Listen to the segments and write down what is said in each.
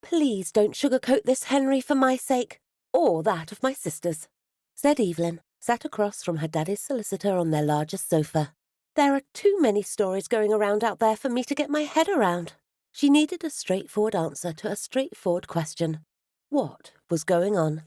"Please don't sugarcoat this, Henry, for my sake, or that of my sisters," said Evelyn, sat across from her daddy's solicitor on their largest sofa. "There are too many stories going around out there for me to get my head around." She needed a straightforward answer to a straightforward question. What was going on?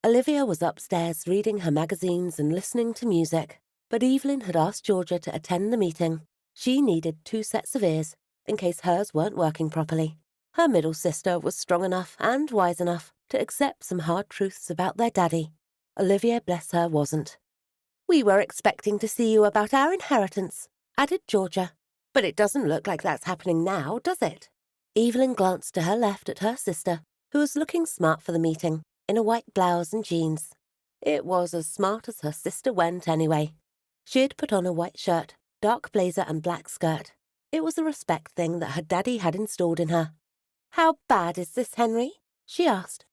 Olivia was upstairs reading her magazines and listening to music, but Evelyn had asked Georgia to attend the meeting. She needed 2 sets of ears, in case hers weren't working properly. Her middle sister was strong enough and wise enough to accept some hard truths about their daddy. Olivia, bless her, wasn't. "We were expecting to see you about our inheritance," added Georgia. "But it doesn't look like that's happening now, does it?" Evelyn glanced to her left at her sister, who was looking smart for the meeting, in a white blouse and jeans. It was as smart as her sister went, anyway. She had put on a white shirt, dark blazer and black skirt. It was a respect thing that her daddy had installed in her. "How bad is this, Henry?" she asked.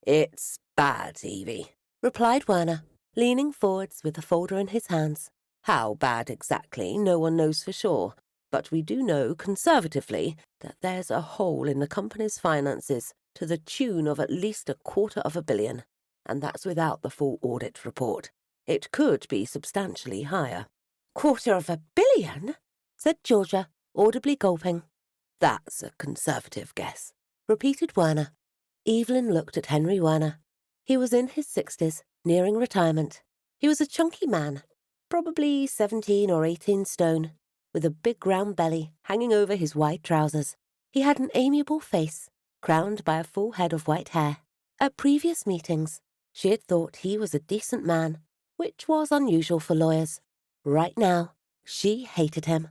"It's bad, Evie," replied Werner, leaning forwards with the folder in his hands. "How bad exactly, no one knows for sure, but we do know conservatively that there's a hole in the company's finances to the tune of at least $250 million, and that's without the full audit report. It could be substantially higher." "$250 million?" said Georgia, audibly gulping. "That's a conservative guess," repeated Werner. Evelyn looked at Henry Werner. He was in his 60s, nearing retirement. He was a chunky man, probably 17 or 18 stone, with a big round belly hanging over his wide trousers. He had an amiable face, crowned by a full head of white hair. At previous meetings, she had thought he was a decent man, which was unusual for lawyers. Right now, she hated him.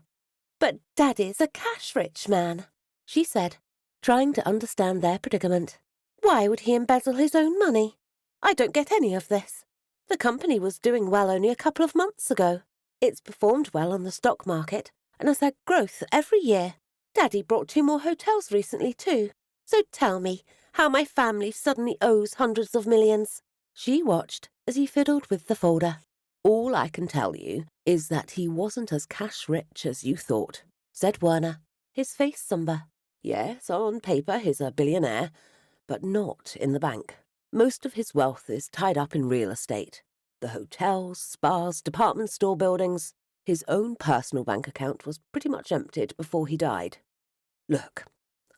"But Daddy's a cash-rich man," she said, trying to understand their predicament. "Why would he embezzle his own money? I don't get any of this. The company was doing well only a couple of months ago. It's performed well on the stock market and has had growth every year. Daddy brought 2 more hotels recently too. So tell me how my family suddenly owes hundreds of millions." She watched as he fiddled with the folder. "All I can tell you is that he wasn't as cash-rich as you thought," said Werner, his face somber. "Yes, on paper he's a billionaire, but not in the bank. Most of his wealth is tied up in real estate. The hotels, spas, department store buildings. His own personal bank account was pretty much emptied before he died. Look,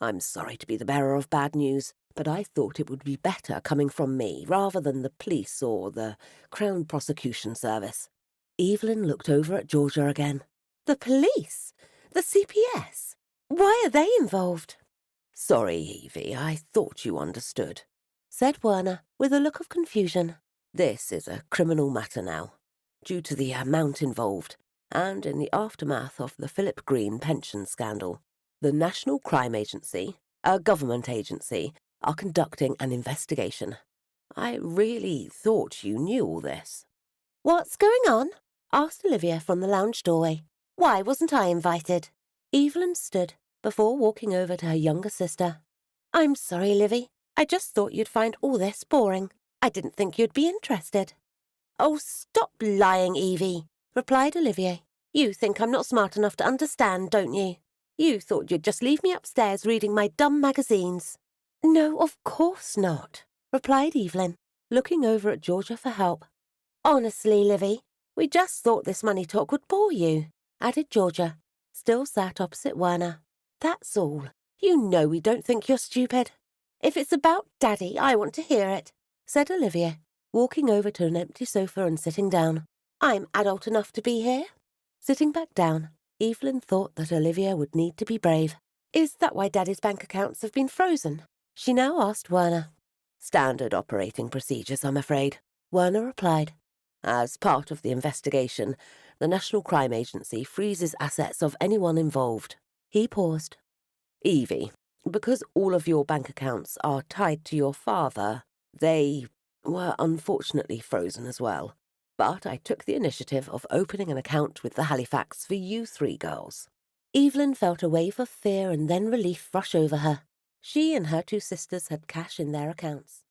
I'm sorry to be the bearer of bad news, but I thought it would be better coming from me rather than the police or the Crown Prosecution Service." Evelyn looked over at Georgia again. "The police? The CPS? Why are they involved?" "Sorry, Evie, I thought you understood," said Werner with a look of confusion. "This is a criminal matter now, due to the amount involved, and in the aftermath of the Philip Green pension scandal. The National Crime Agency, a government agency, are conducting an investigation. I really thought you knew all this." "What's going on?" asked Olivia from the lounge doorway. "Why wasn't I invited?" Evelyn stood before walking over to her younger sister. "I'm sorry, Livy. I just thought you'd find all this boring. I didn't think you'd be interested." "Oh, stop lying, Evie," replied Olivia. "You think I'm not smart enough to understand, don't you? You thought you'd just leave me upstairs reading my dumb magazines." "No, of course not," replied Evelyn, looking over at Georgia for help. "Honestly, Livy, we just thought this money talk would bore you," added Georgia, still sat opposite Werner. "That's all. You know we don't think you're stupid." "If it's about Daddy, I want to hear it," said Olivia, walking over to an empty sofa and sitting down. "I'm adult enough to be here." Sitting back down, Evelyn thought that Olivia would need to be brave. "Is that why Daddy's bank accounts have been frozen?" she now asked Werner. "Standard operating procedures, I'm afraid," Werner replied. "As part of the investigation, the National Crime Agency freezes assets of anyone involved." He paused. "Evie, because all of your bank accounts are tied to your father, they were unfortunately frozen as well. But I took the initiative of opening an account with the Halifax for you 3 girls." Evelyn felt a wave of fear and then relief rush over her. She and her 2 sisters had cash in their accounts.